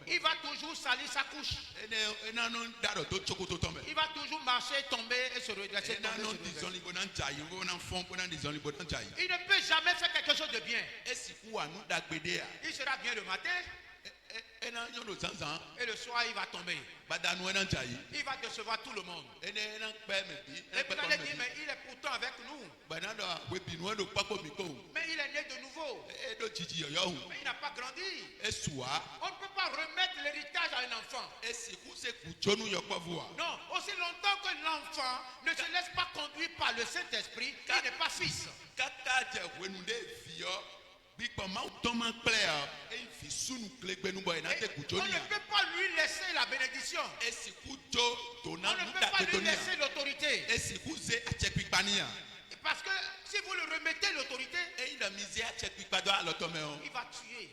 Il va toujours salir sa couche. Il va toujours marcher, tomber et se redresser. Il ne peut jamais faire quelque chose de bien. Il sera bien le matin. Et le soir, il va tomber. Il va décevoir tout le monde. Et vous allez dire, mais il est pourtant avec nous. Mais il est né de nouveau. Mais il n'a pas grandi. On ne peut pas remettre l'héritage à un enfant. Non, aussi longtemps que l'enfant ne se laisse pas conduire par le Saint-Esprit, il n'est pas fils. On ne peut pas lui laisser la bénédiction. On ne peut pas lui laisser l'autorité. Parce que si vous le remettez l'autorité, il va tuer.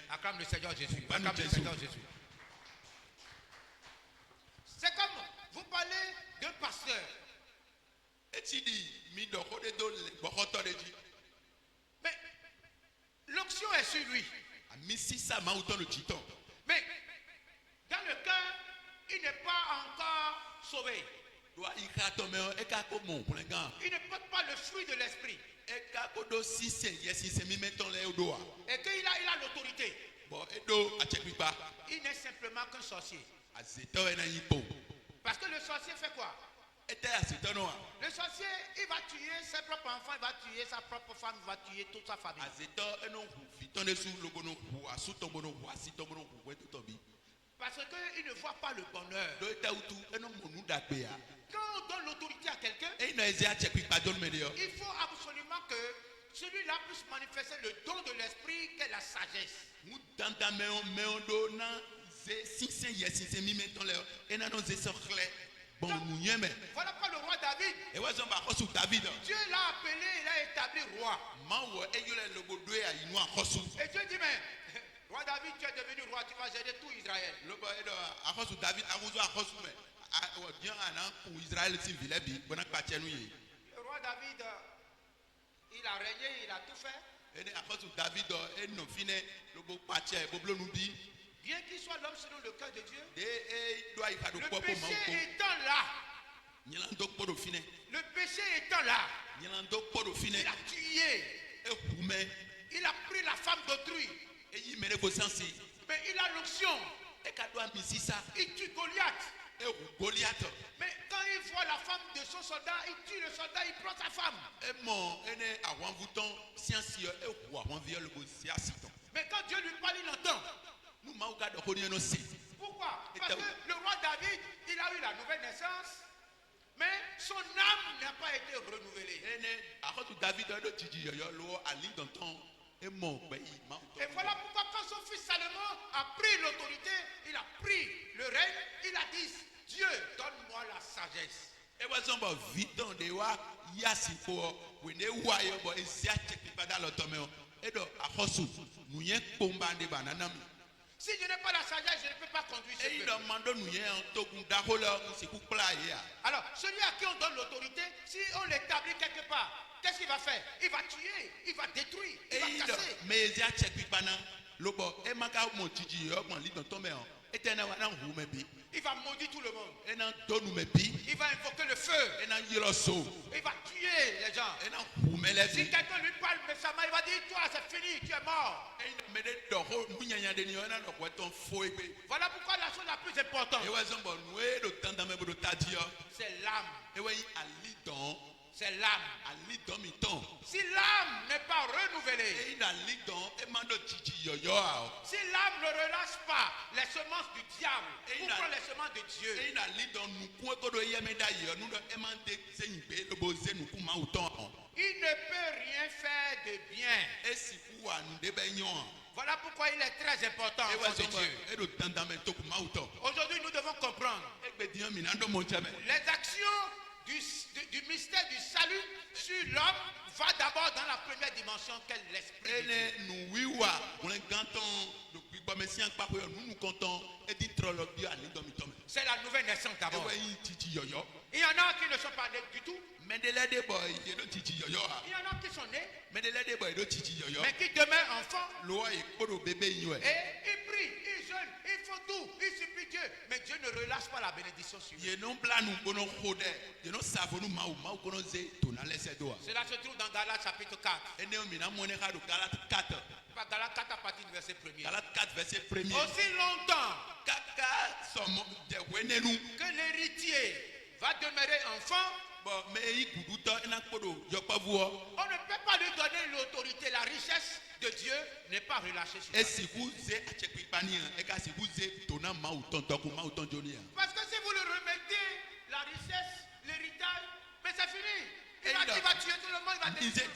Acclame le Seigneur Jésus. Acclame le Seigneur Jésus. C'est comme vous parlez d'un pasteur. Mais l'onction est sur lui. Mais dans le cœur, il n'est pas encore sauvé. Il ne porte pas le fruit de l'esprit. Et qu'il a l'autorité. Il n'est simplement qu'un sorcier. Parce que le sorcier fait quoi? Le sorcier, il va tuer ses propres enfants, il va tuer sa propre femme, il va tuer toute sa famille. Parce qu'il ne voit pas le bonheur. Quand on donne l'autorité à quelqu'un, il faut absolument que celui-là puisse manifester le don de l'esprit qu'est la sagesse. Voilà pourquoi le roi David, Dieu l'a appelé, il l'a établi roi. Et Dieu dit, mais roi David, tu es devenu roi, tu vas gérer tout Israël. Le roi David, il a régné, il a tout fait. Bien qu'il soit l'homme selon le cœur de Dieu, le péché étant là, il a tué, il a pris la femme d'autrui, mais il a l'onction, il tue Goliath. Mais quand il voit la femme de son soldat, il tue le soldat, il prend sa femme. Mais quand Dieu lui parle, il entend. Pourquoi? Parce que le roi David, il a eu la nouvelle naissance, mais son âme n'a pas été renouvelée. Et voilà pourquoi quand son fils Salomon a pris l'autorité, il a pris le règne, il a dit, Dieu, donne-moi la sagesse. Si je n'ai pas la sagesse, je ne peux pas conduire ce peuple. Alors, celui à qui on donne l'autorité, si on l'établit quelque part, qu'est-ce qu'il va faire? Il va tuer, il va détruire, il va casser. Il va maudire tout le monde. Il va invoquer le feu. Il va tuer les gens. Si quelqu'un lui parle méchamment, il va dire, toi c'est fini, tu es mort. Voilà pourquoi la chose la plus importante, c'est l'âme. C'est l'âme. Si l'âme n'est pas renouvelée, si l'âme ne relâche pas les semences du diable, ou prend les semences de Dieu, il ne peut rien faire de bien. Voilà pourquoi il est très important de Dieu. Aujourd'hui, nous devons comprendre les actions du mystère du salut sur l'homme va d'abord dans la première dimension qu'est l'esprit. C'est la nouvelle naissance d'abord. Il y en a qui ne sont pas nés du tout. Il y en a qui sont nés, mais qui demeurent enfants. Et ils prient mais Dieu ne relâche pas la bénédiction sur eux. Ye non bla nous kono khode. Ye non savo nous mau kono ze tona laisse doa. Cela se trouve dans Galates chapitre 4. Ene o mina mone ka do Galate 4. Galates 4 à partir du verset 1er. Galate 4 verset 1er. Aussi longtemps Kaka somo de wenenu que l'héritier va demeurer enfant, bon mais i kuduto ena kodo yopa vuo. on ne peut pas lui donner l'autorité. La richesse de Dieu n'est pas relâchée sur lui. Et si vous êtes à Tchèque-Pania, et si vous êtes donnant Maouton, Maouton Jonia. Parce que si vous le remettez, la richesse, l'héritage, mais c'est fini. Il va tuer tout le monde, il va détruire.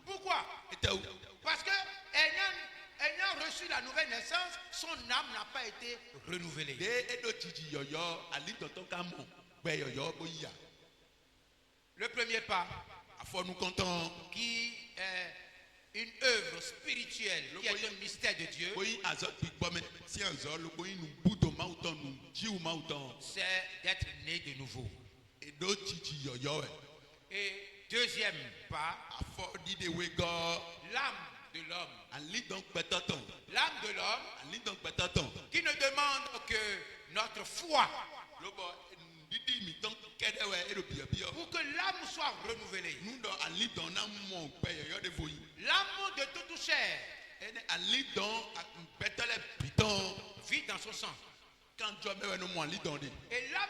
Pourquoi? Parce que ayant reçu la nouvelle naissance, son âme n'a pas été renouvelée. Le premier pas, qui est une œuvre spirituelle, qui est un mystère de Dieu, c'est d'être né de nouveau. Et deuxième pas, l'âme de l'homme. L'âme de l'homme qui ne demande que notre foi pour que l'âme soit renouvelée. L'amour de toute chair vit dans son sang. Et l'âme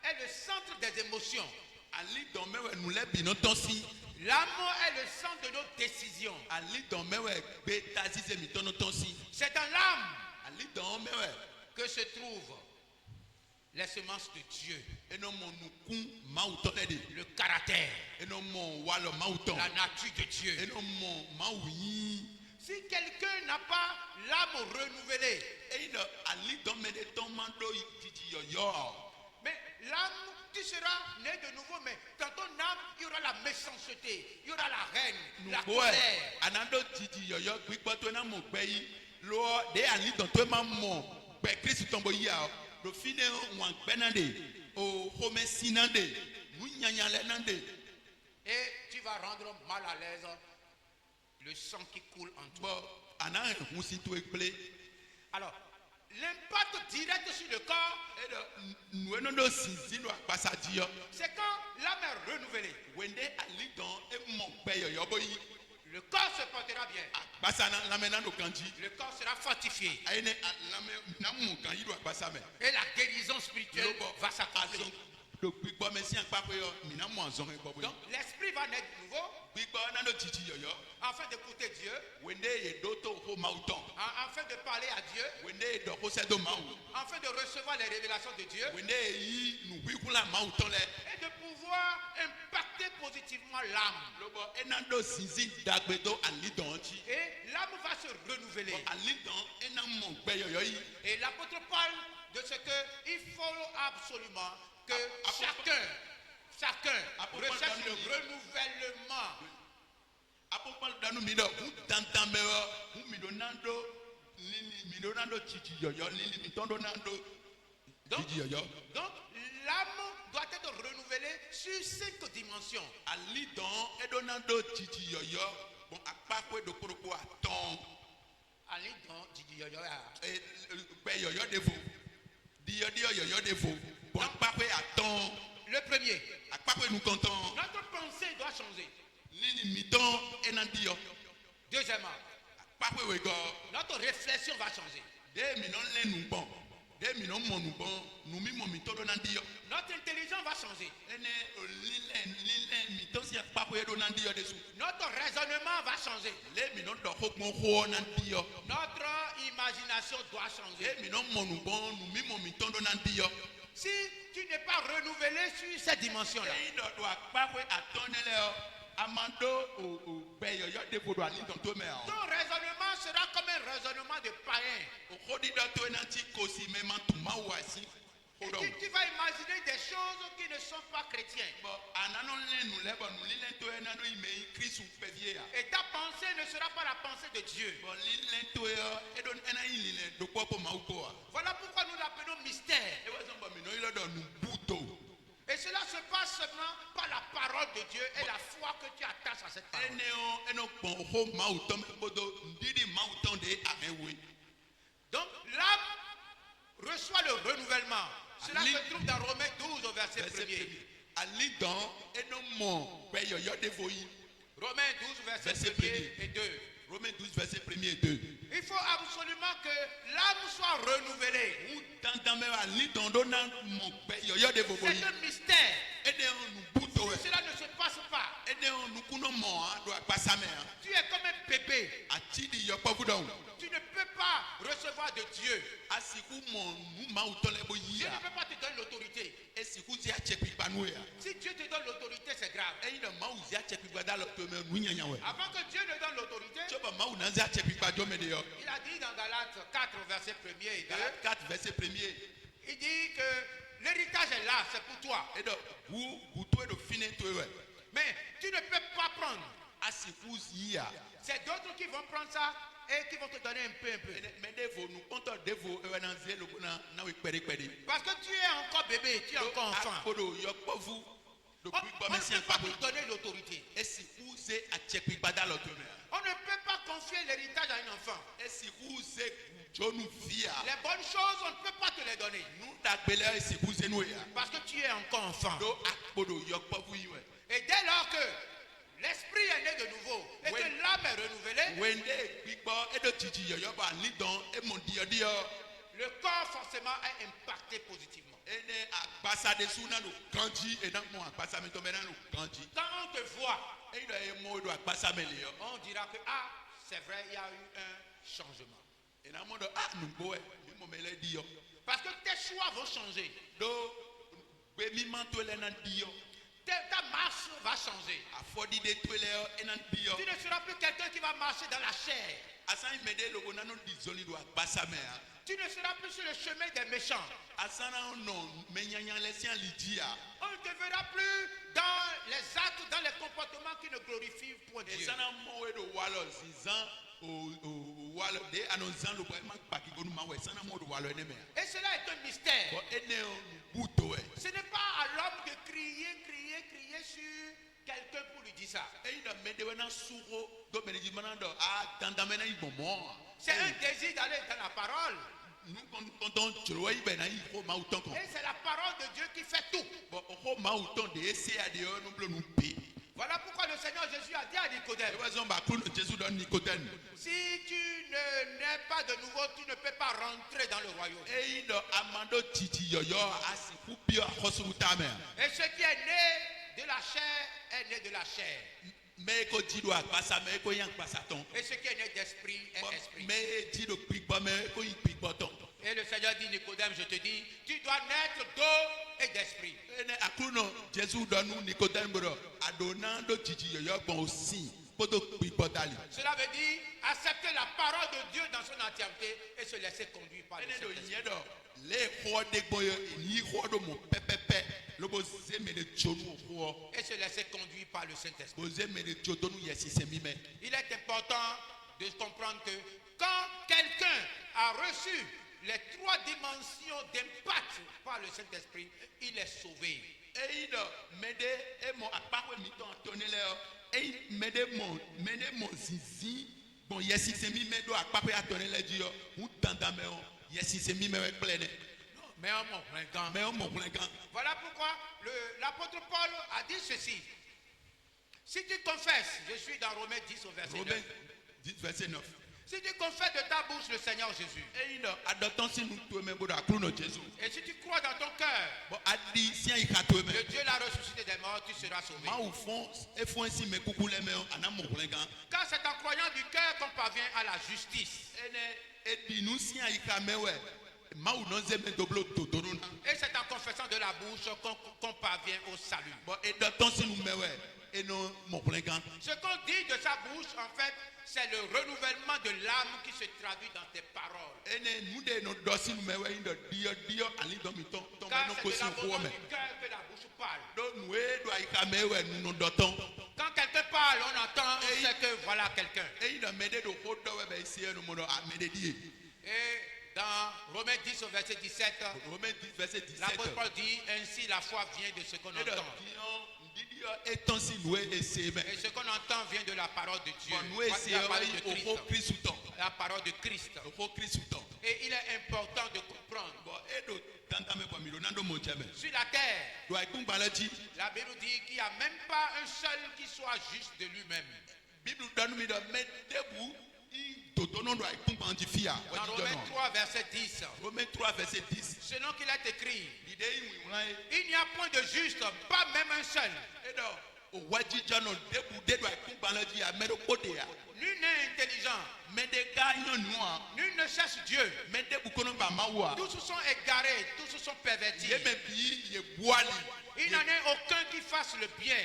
est le centre des émotions. L'amour est le centre de nos décisions. C'est dans l'âme que se trouvent les semences de Dieu. Le caractère. La nature de Dieu. Si quelqu'un n'a pas l'âme renouvelée, mais l'âme, tu seras né de nouveau, mais dans ton âme, il y aura la méchanceté, il y aura la haine, la colère. Et tu vas rendre mal à l'aise le sang qui coule en toi. Alors, l'impact direct sur le corps, c'est quand l'âme est renouvelée. Le corps se portera bien. Le corps sera fortifié. Et la guérison spirituelle va s'accomplir. Donc l'esprit va naître de nouveau afin d'écouter Dieu, afin de parler à Dieu, afin de recevoir les révélations de Dieu et de pouvoir impacter positivement l'âme. Et l'âme va se renouveler. Et l'apôtre parle de ce qu'il faut absolument que chacun recherche le renouvellement. Donc l'âme doit être renouvelée sur 5 dimensions. Le premier, notre pensée doit changer. Deuxièmement, notre réflexion va changer. Notre intelligence va changer. Notre raisonnement va changer. Notre imagination doit changer. Si tu n'es pas renouvelé sur cette dimension-là, ton raisonnement sera comme un raisonnement de païen. Et tu vas imaginer des choses qui ne sont pas chrétiennes. Et ta pensée ne sera pas la pensée de Dieu. Voilà pourquoi nous l'appelons mystère. Et cela se passe seulement par la parole de Dieu et la foi que tu attaches à cette parole. Donc l'âme reçoit le renouvellement. Cela se trouve dans Romains 12 au verset 1er. Romains 12 verset 1er et 2. Romains 12 verset 1er et 2. Il faut absolument que l'âme soit renouvelée. C'est un mystère. Si cela ne se passe pas, tu es comme un bébé. Tu ne peux pas recevoir de Dieu. Dieu ne peut pas te donner l'autorité. Si Dieu te donne l'autorité, c'est grave. Avant que Dieu ne donne l'autorité, il a dit dans Galates 4, verset 1er et 2, 4 verset 1er. il dit que l'héritage est là, c'est pour toi. Mais tu ne peux pas prendre. C'est d'autres qui vont prendre ça et qui vont te donner un peu. Parce que tu es encore bébé, tu es encore enfant. On ne peut pas te donner l'autorité. On ne peut pas confier l'héritage à un enfant. Les bonnes choses, on ne peut pas te les donner. Parce que tu es encore enfant. Et dès lors que l'esprit est né de nouveau et que l'âme est renouvelée, le corps forcément est impacté positivement. Quand on te voit, on dira que c'est vrai, il y a eu un changement. Parce que tes choix vont changer. Ta marche va changer. Tu ne seras plus quelqu'un qui va marcher dans la chair. Tu ne seras plus sur le chemin des méchants. On ne te verra plus dans les actes, dans les comportements qui ne glorifient point Dieu. Et cela est un mystère. Ce n'est pas à l'homme de crier sur quelqu'un pour lui dire ça. C'est un désir d'aller dans la parole. Et c'est la parole de Dieu qui fait tout. Voilà pourquoi le Seigneur Jésus a dit à Nicodème, si tu n'es pas de nouveau, tu ne peux pas rentrer dans le royaume. Et ce qui est né de la chair est né de la chair. Et ce qui est né d'esprit est esprit. Et le Seigneur dit, Nicodème, je te dis, tu dois naître d'eau et d'esprit. Cela veut dire accepter la parole de Dieu dans son entièreté et se laisser conduire par le Saint-Esprit. Et se laisser conduire par le Saint-Esprit. Il est important de comprendre que quand quelqu'un a reçu les 3 dimensions d'impact par le Saint-Esprit, il est sauvé. Voilà pourquoi l'apôtre Paul a dit ceci. Si tu confesses, je suis dans Romains 10 au verset 9. Si tu confesses de ta bouche le Seigneur Jésus, et si tu crois dans ton cœur que Dieu l'a ressuscité des morts, tu seras sauvé. Car c'est en croyant du cœur qu'on parvient à la justice. Et c'est en confessant de la bouche qu'on parvient au salut. Ce qu'on dit de sa bouche, en fait, c'est le renouvellement de l'âme qui se traduit dans tes paroles. Car c'est de l'abondance du cœur que la bouche parle. Quand quelqu'un parle, on entend, on sait que voilà quelqu'un. Et dans Romains 10 au verset 17, l'apôtre Paul dit, ainsi la foi vient de ce qu'on entend. Et ce qu'on entend vient de la parole de Dieu. La parole de Christ. La parole de Christ. Et il est important de comprendre. Sur la terre, la Bible dit qu'il n'y a même pas un seul qui soit juste de lui-même. Dans Romains 3, verset 10. Selon qu'il est écrit, il n'y a point de juste, pas même un seul. Nul n'est intelligent. Nul ne cherche Dieu. Tous se sont égarés, tous se sont pervertis. Il n'en est aucun qui fasse le bien.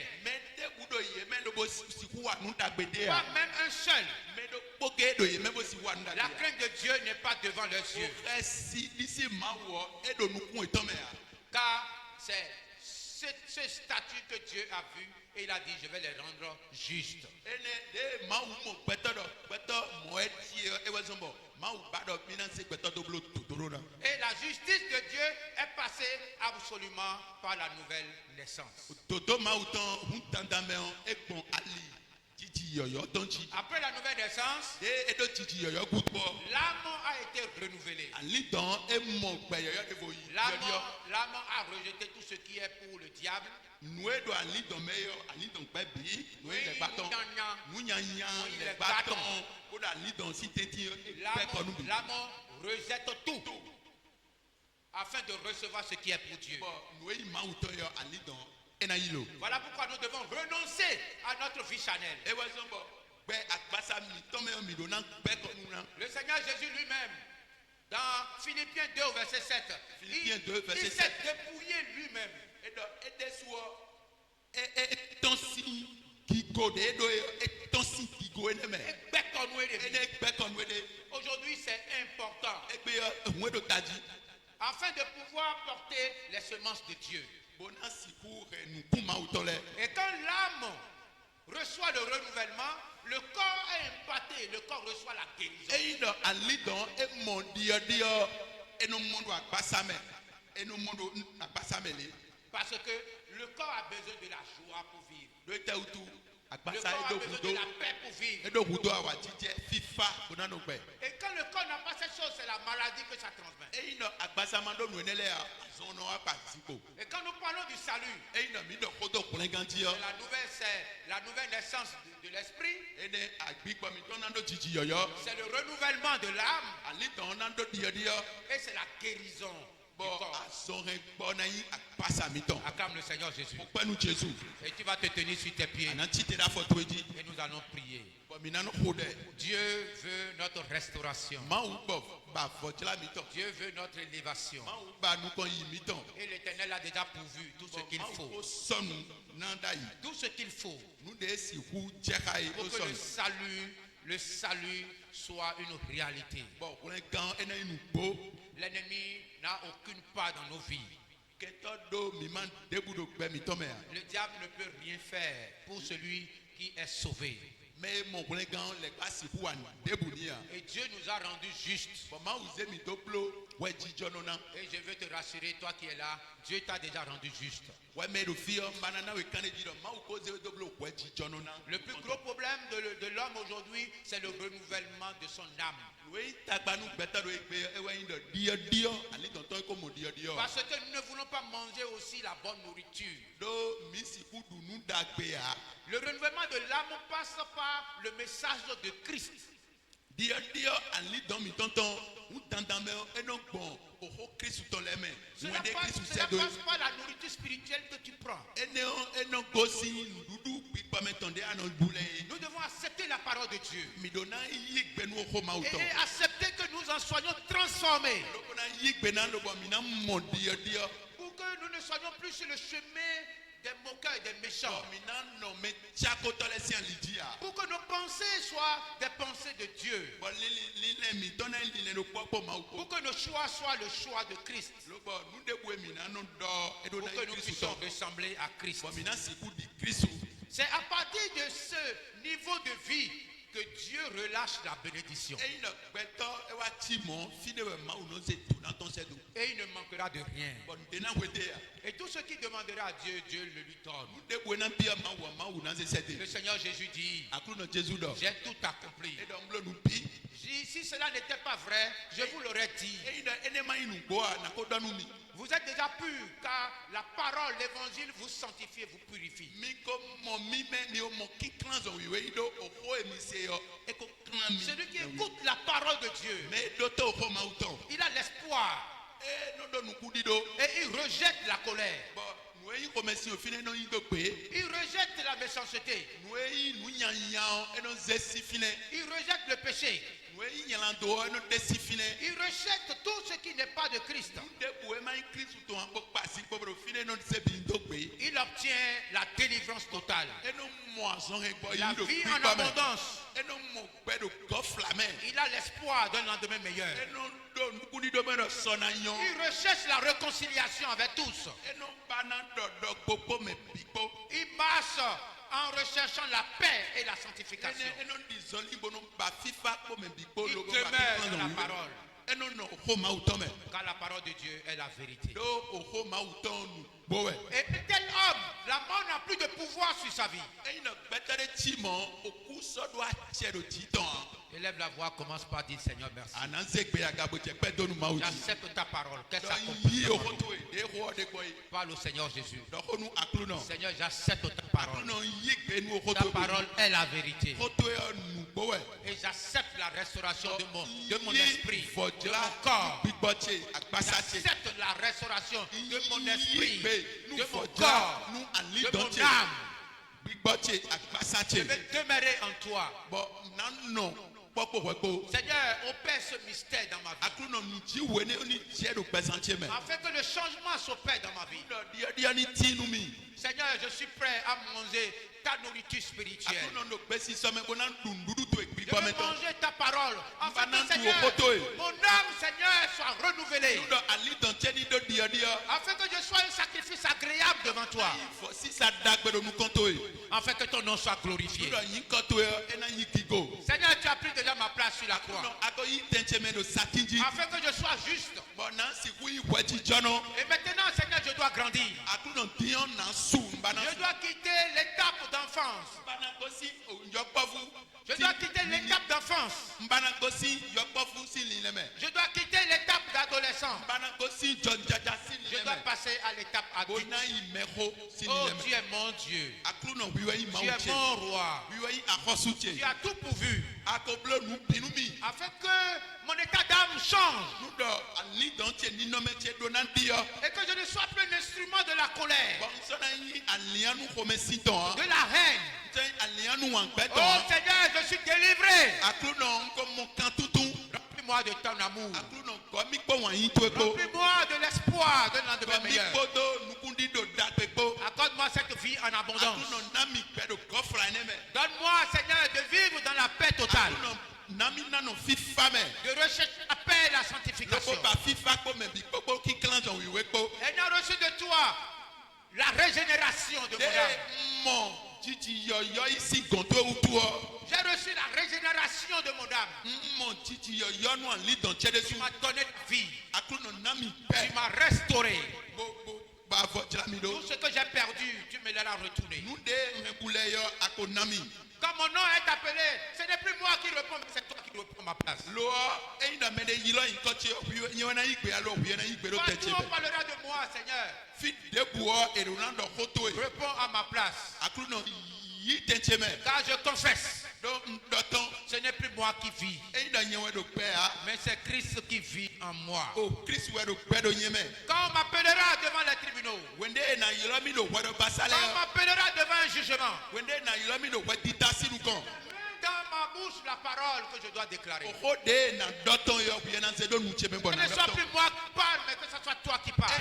Pas même un seul. La crainte de Dieu n'est pas devant leurs yeux. Car c'est ce statut que Dieu a vu et il a dit je vais les rendre justes. Et la justice de Dieu est passée absolument par la nouvelle naissance. Après la nouvelle naissance, l'âme a été renouvelée. L'âme a rejeté tout ce qui est pour le diable. L'âme rejette tout afin de recevoir ce qui est pour Dieu. Voilà pourquoi nous devons renoncer à notre vie charnelle. Le Seigneur Jésus lui-même, dans Philippiens 2 au verset 7, il s'est dépouillé lui-même. Aujourd'hui c'est important afin de pouvoir porter les semences de Dieu. Et quand l'âme reçoit le renouvellement, le corps est impacté, le corps reçoit la guérison. Parce que le corps a besoin de la joie pour vivre. Le corps a besoin de la paix pour vivre. Et quand le corps n'a pas cette chose, c'est la maladie que ça transmet. Et quand nous parlons du salut, c'est la nouvelle naissance de l'esprit. C'est le renouvellement de l'âme. Et c'est la guérison du corps. Acclame le Seigneur Jésus. Et tu vas te tenir sur tes pieds. Et nous allons prier. Dieu veut notre restauration. Dieu veut notre élévation. Et l'Éternel a déjà pourvu tout ce qu'il faut. Tout ce qu'il faut pour que le salut soit une réalité. L'ennemi n'a aucune part dans nos vies. Le diable ne peut rien faire pour celui qui est sauvé. Et Dieu nous a rendus justes. Et je veux te rassurer, toi qui es là, Dieu t'a déjà rendu juste. Le plus gros problème de l'homme aujourd'hui, c'est le renouvellement de son âme. Parce que nous ne voulons pas manger aussi la bonne nourriture. Le renouvellement de l'âme passe par le message de Christ. Cela passe par la nourriture spirituelle que tu prends. Nous devons accepter la parole de Dieu et accepter que nous en soyons transformés pour que nous ne soyons plus sur le chemin des moqueurs et des méchants. Pour que nos pensées soient des pensées de Dieu. Pour que nos choix soient le choix de Christ. Pour que nous puissions ressembler à Christ. C'est à partir de ce niveau de vie que Dieu relâche la bénédiction. Et il ne manquera de rien. Et tout ce qui demandera à Dieu, Dieu le lui donne. Le Seigneur Jésus dit, j'ai tout accompli. Si cela n'était pas vrai, je vous l'aurais dit. Vous êtes déjà purs, car la parole, l'évangile vous sanctifie et vous purifie. Celui qui écoute la parole de Dieu, il a l'espoir. Et il rejette la colère. Il rejette la méchanceté. Il rejette le péché. Il rejette tout ce qui n'est pas de Christ. Il obtient la délivrance totale. La vie en abondance. Il a l'espoir d'un lendemain meilleur. Il recherche la réconciliation avec tous. Il marche en recherchant la paix et la sanctification. Il demeure dans la parole. Car la parole de Dieu est la vérité. Et tel homme, la mort n'a plus de pouvoir sur sa vie. Élève la voix, commence par dire Seigneur merci. J'accepte ta parole. Qu'elle s'accomplisse. Parle au Seigneur Jésus. Seigneur, j'accepte ta parole. Ta parole est la vérité. Et j'accepte la restauration de mon esprit, de mon corps. J'accepte la restauration de mon esprit, de mon corps, de mon âme. Je vais demeurer en toi. Seigneur, opère ce mystère dans ma vie. Afin que le changement s'opère dans ma vie. Seigneur, je suis prêt à manger ta nourriture spirituelle. Je veux manger ta parole. Afin que, Seigneur, mon âme, Seigneur, soit renouvelée. Afin que je sois un sacrifice agréable devant toi. Afin que ton nom soit glorifié. Seigneur, tu as pris déjà ma place sur la croix. Afin que je sois juste. Et maintenant, Seigneur, je dois grandir. Je dois quitter l'étape d'enfance. Je dois quitter l'étape d'enfance. Je dois quitter l'étape d'adolescent. Je dois passer à l'étape adulte. Oh, tu es mon Dieu. Tu es mon roi. Tu as tout pourvu. Afin que mon état d'âme change. Et que je ne sois plus un instrument de la colère. De la haine. Oh Seigneur, je suis délivré. Remplis-moi de ton amour. Remplis-moi de l'espoir d'un lendemain meilleur. Accorde-moi cette vie en abondance. Donne-moi, Seigneur, de vivre dans la paix totale. De rechercher la paix et la sanctification. Ayant reçu de toi la régénération de mon âme. J'ai reçu la régénération de mon âme. Tu m'as donné la vie. Tu m'as restauré. Tout ce que j'ai perdu, tu me l'as retourné. Quand mon nom est appelé, ce n'est plus moi qui réponds, mais c'est toi qui reprends ma place. Quand tu parleras de moi, Seigneur, réponds à ma place. Car je confesse, ce n'est plus moi qui vis, mais c'est Christ qui vit en moi. Quand on m'appellera devant les tribunaux, quand on m'appellera devant un jugement, dans ma bouche la parole que je dois déclarer. Ce ne soit plus moi qui parle, mais que ce soit toi qui parles.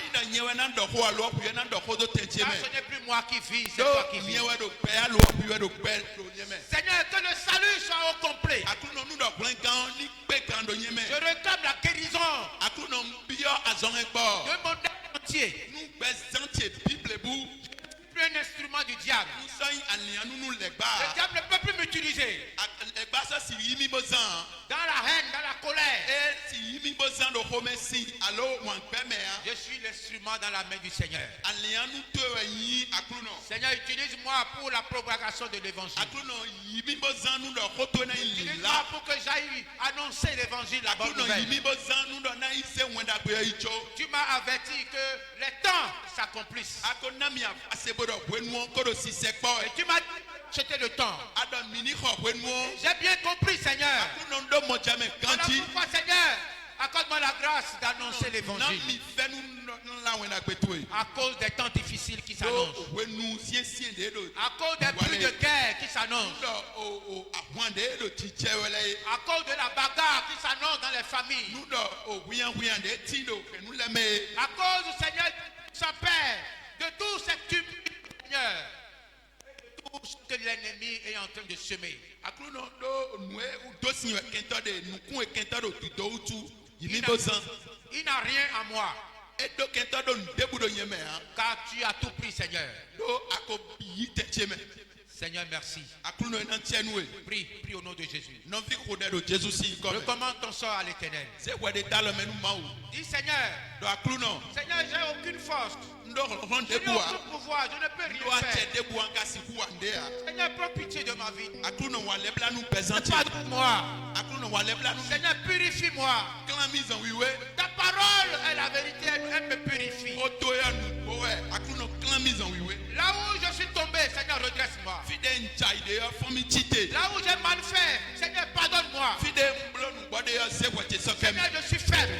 Car ce n'est plus moi qui vis, c'est toi qui vis. Seigneur, que le salut soit au complet. Je réclame la guérison de mon âme entier. Un instrument du diable. Le diable ne peut plus m'utiliser. dans la haine, dans la colère. Je Je suis l'instrument dans la main du Seigneur. Seigneur, utilise-moi pour la propagation de l'évangile. Utilise-moi pour que j'aille annoncer l'évangile, la bonne nouvelle. Tu m'as averti que les temps s'accomplissent. Et tu m'as dit, c'était le temps. J'ai bien compris, Seigneur. Voilà pourquoi, Seigneur, accorde-moi la grâce d'annoncer l'évangile. À cause des temps difficiles qui s'annoncent. À cause des pluies de guerre qui s'annoncent. À cause de la bagarre qui s'annonce dans les familles. À cause, Seigneur, sa Père, de tout cet tumulte, Seigneur. Tout ce que l'ennemi est en train de semer. Il n'a rien à moi. Car tu as tout pris, Seigneur. Seigneur, merci. Prie au nom de Jésus. Recommande ton sort à l'Éternel. Dis, Seigneur, j'ai aucune force. Je n'ai aucun pouvoir, je ne peux rien faire. Seigneur, prends pitié de ma vie. Pardonne-moi. Seigneur, purifie-moi. Ta parole est la vérité, elle me purifie. Là où je suis tombé, Seigneur, redresse-moi. Là où j'ai mal fait, Seigneur, pardonne-moi. Seigneur, je suis faible.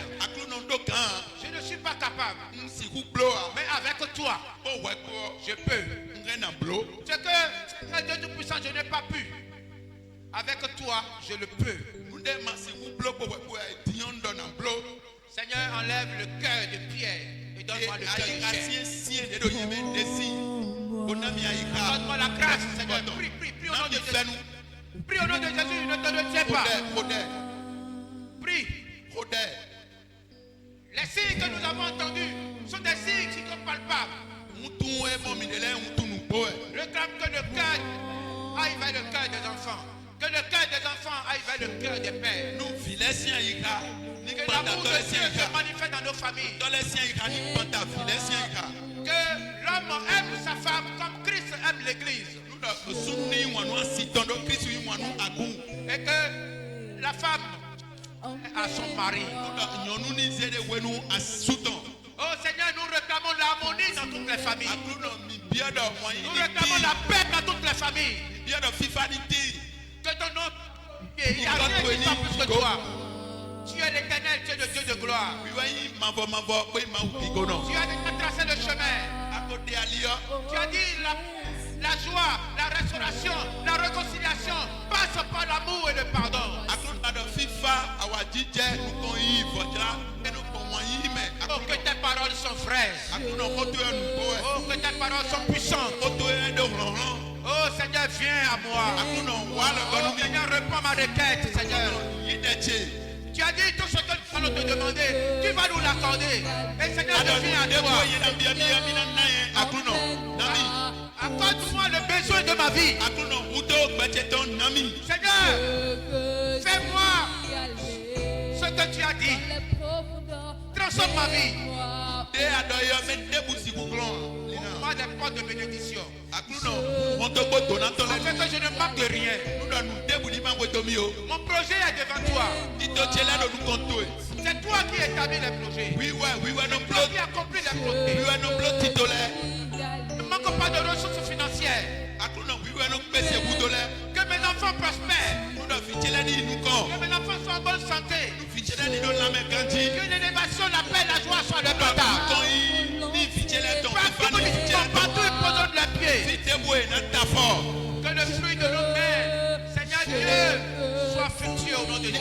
Je ne suis pas capable. Mais avec toi, je peux. C'est que, Dieu Tout-Puissant, je n'ai pas pu. Avec toi, je le peux. Seigneur, enlève le cœur de pierre et donne-moi le cœur de chair. Donne-moi la grâce, Seigneur. Prie au nom de Jésus. Prie au nom de Jésus, ne te retiens pas. Prie. Les signes que nous avons entendus sont des signes qui sont palpables. Réclame que le cœur aille vers le cœur des enfants. Que le cœur des enfants aille vers le cœur des pères. Que l'amour de Dieu se manifeste dans nos familles. Que l'homme aime sa femme comme Christ aime l'église. Et que la femme à son mari. Oh Seigneur, nous réclamons l'harmonie dans toutes les familles. Nous réclamons la paix dans toutes les familles. Que ton nom, il n'y a rien qui soit plus que toi. Tu es l'Éternel, tu es le Dieu de gloire. Tu as déjà tracé le chemin. Tu as dit la joie, la restauration, la réconciliation passe par l'amour et le pardon. Oh, que tes paroles sont fraîches. Oh, que tes paroles sont puissantes. Oh, Seigneur, viens à moi. Oh, Seigneur, réponds ma requête, Seigneur. Tu as dit tout ce que nous allons te demander. Tu vas nous l'accorder. Et Seigneur, je viens à toi. Accorde-moi le besoin de ma vie. Seigneur, fais-moi ce que tu as dit. Transforme ma vie. Ouvre-moi des portes de bénédiction. Afin que je ne manque de rien. Mon projet est devant toi. C'est toi qui établis les projets. C'est toi qui accomplis les projets. Ne manque pas de ressources financières. Que mes enfants prospèrent. Que mes enfants soient en bonne santé. Que l'élévation, la paix, la joie soient le partage. Partout ils posent les pieds. Que le fruit de nos mains, Seigneur Dieu, soit fructueux au nom de Jésus.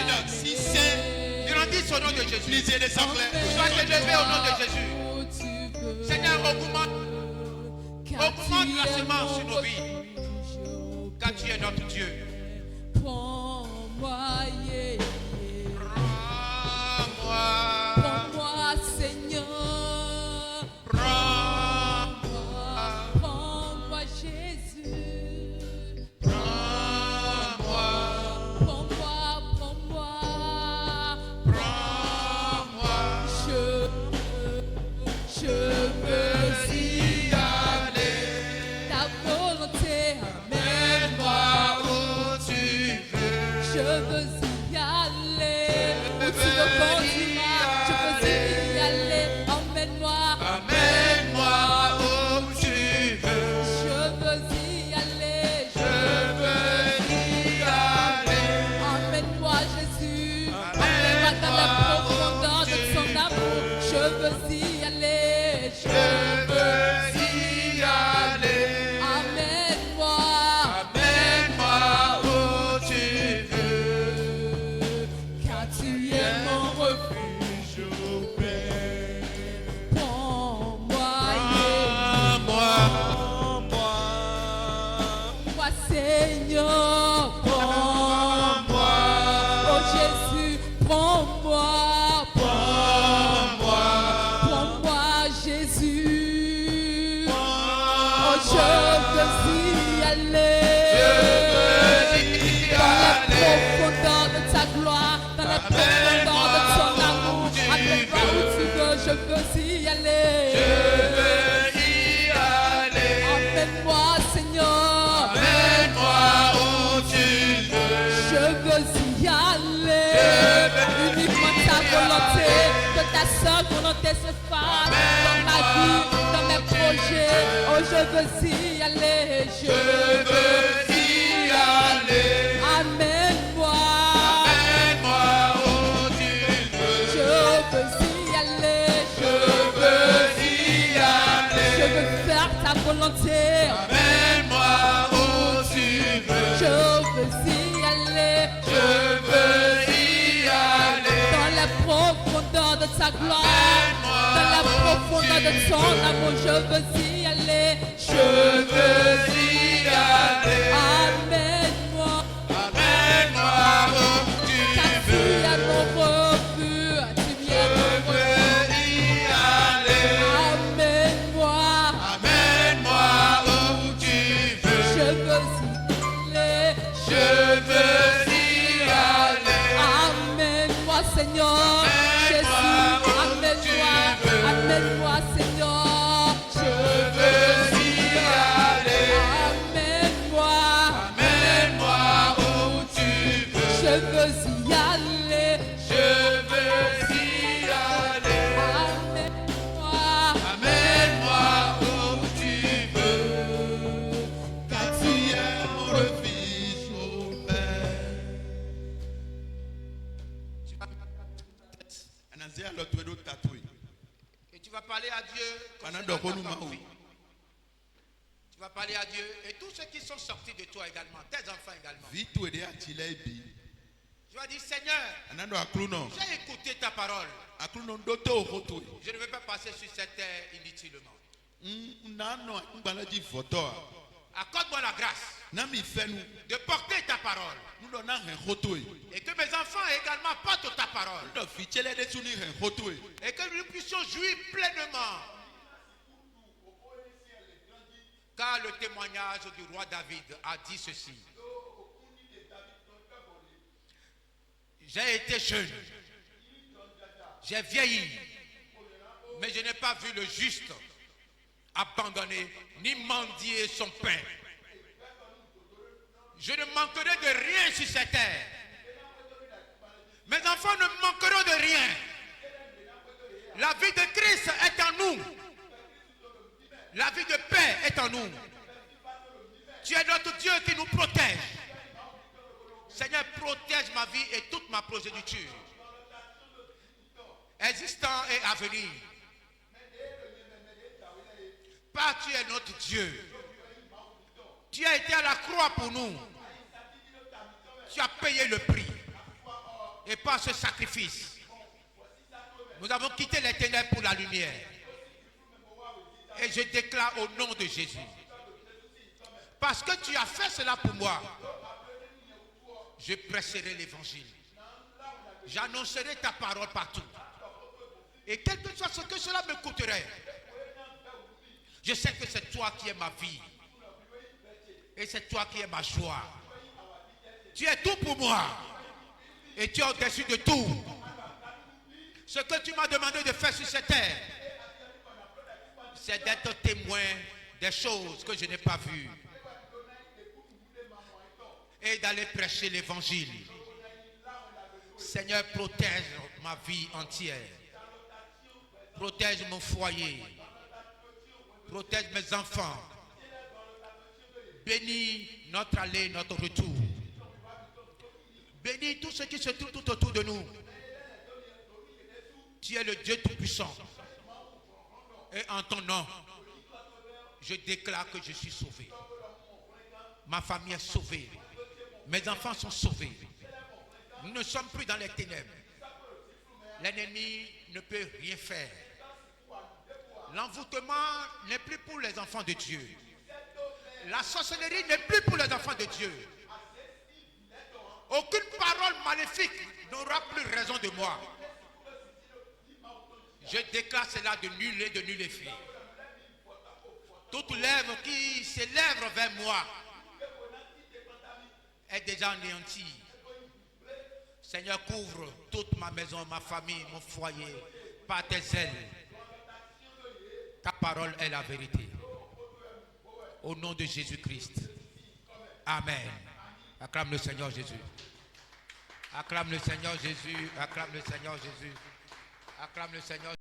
Grandisse au nom de Jésus. Sois élevé au nom de Jésus. Seigneur, augmente la semence sur nos vies. Car tu es notre Dieu. Prends-moi, prends-moi, Seigneur. Prends-moi, Jésus. Prends-moi. Prends-moi, profondeur de ton amour. Amène-moi où tu veux, je veux y aller. Amène-moi, Seigneur. Amène-moi où tu veux. Je veux y aller. Uniquement ta volonté, que ta seule volonté se fasse dans ma vie, dans mes projets. Oh, je veux y aller. Je veux y aller. Amène-moi. Amène-moi où tu veux. Je veux y aller. Je veux y aller. Je veux faire ta volonté. Amène-moi où tu veux. Je veux y aller. Je veux y aller. Dans la profondeur de ta gloire, dans la profondeur de ton amour, je veux y aller. Je veux y aller. Amène-moi. Amène-moi où tu Car tu veux. es mon refuge, tu viens Je mon veux refuge. y aller. Amène-moi. Amène-moi où tu veux. Je veux y aller. Je veux y aller. Amène-moi, Seigneur. Jésus, amène-moi. Amène-moi, Seigneur. Je veux y aller. Amène-moi. Amène-moi où tu veux. Je veux y aller. Je veux y aller. Amène-moi. Amène-moi où tu veux. Car Tu es mon refuge, mon Père. Anazia lotuedo tatoué. Et tu vas parler à Dieu. Pendant concernant que nous ta m'avons. vie. Tu vas parler à Dieu et tous ceux qui sont sortis de toi également, tes enfants également. Vitu ede achilebi. Tu vas dire, Seigneur, Anando akluno. j'ai écouté ta parole. Akluno ndoto hotwe. Je ne veux pas passer sur cette terre inutilement. Nano ngbalaji voto. Accorde-moi la grâce Nami fenu. de porter ta parole. Nudo na hen hotwe. Et que mes enfants également portent ta parole. Nudo fichele de suni hen hotwe. Et que nous puissions jouir pleinement. Car le témoignage du roi David a dit ceci. J'ai été jeune. J'ai vieilli. Mais je n'ai pas vu le juste abandonné ni mendier son pain. Je ne manquerai de rien sur cette terre. Mes enfants ne manqueront de rien. La vie de Christ est en nous. La vie de paix est en nous. Tu es notre Dieu qui nous protège. Seigneur, protège ma vie et toute ma progéniture, existant et à venir. Parce que tu es notre Dieu. Tu as été à la croix pour nous. Tu as payé le prix. Et par ce sacrifice, nous avons quitté les ténèbres pour la lumière. Et je déclare au nom de Jésus, parce que tu as fait cela pour moi, je prêcherai l'évangile. J'annoncerai ta parole partout. Et quel que soit ce que cela me coûterait, je sais que c'est toi qui es ma vie. Et c'est toi qui es ma joie. Tu es tout pour moi. Et tu es au-dessus de tout. Ce que tu m'as demandé de faire sur cette terre, c'est d'être témoin des choses que je n'ai pas vues. Et d'aller prêcher l'évangile. Seigneur, protège ma vie entière. Protège mon foyer. Protège mes enfants. Bénis notre aller, notre retour. Bénis tout ce qui se trouve tout autour de nous. Tu es le Dieu Tout-Puissant. Et en ton nom, je déclare que je suis sauvé. Ma famille est sauvée. Mes enfants sont sauvés. Nous ne sommes plus dans les ténèbres. L'ennemi ne peut rien faire. L'envoûtement n'est plus pour les enfants de Dieu. La sorcellerie n'est plus pour les enfants de Dieu. Aucune parole maléfique n'aura plus raison de moi. Je déclare cela de nul et de nul effet. Toute lèvre qui s'élève vers moi est déjà anéantie. Seigneur, couvre toute ma maison, ma famille, mon foyer, par tes ailes. Ta parole est la vérité. Au nom de Jésus-Christ. Amen. Acclame le Seigneur Jésus. Acclame le Seigneur Jésus. Acclame le Seigneur Jésus. Acclame le Seigneur.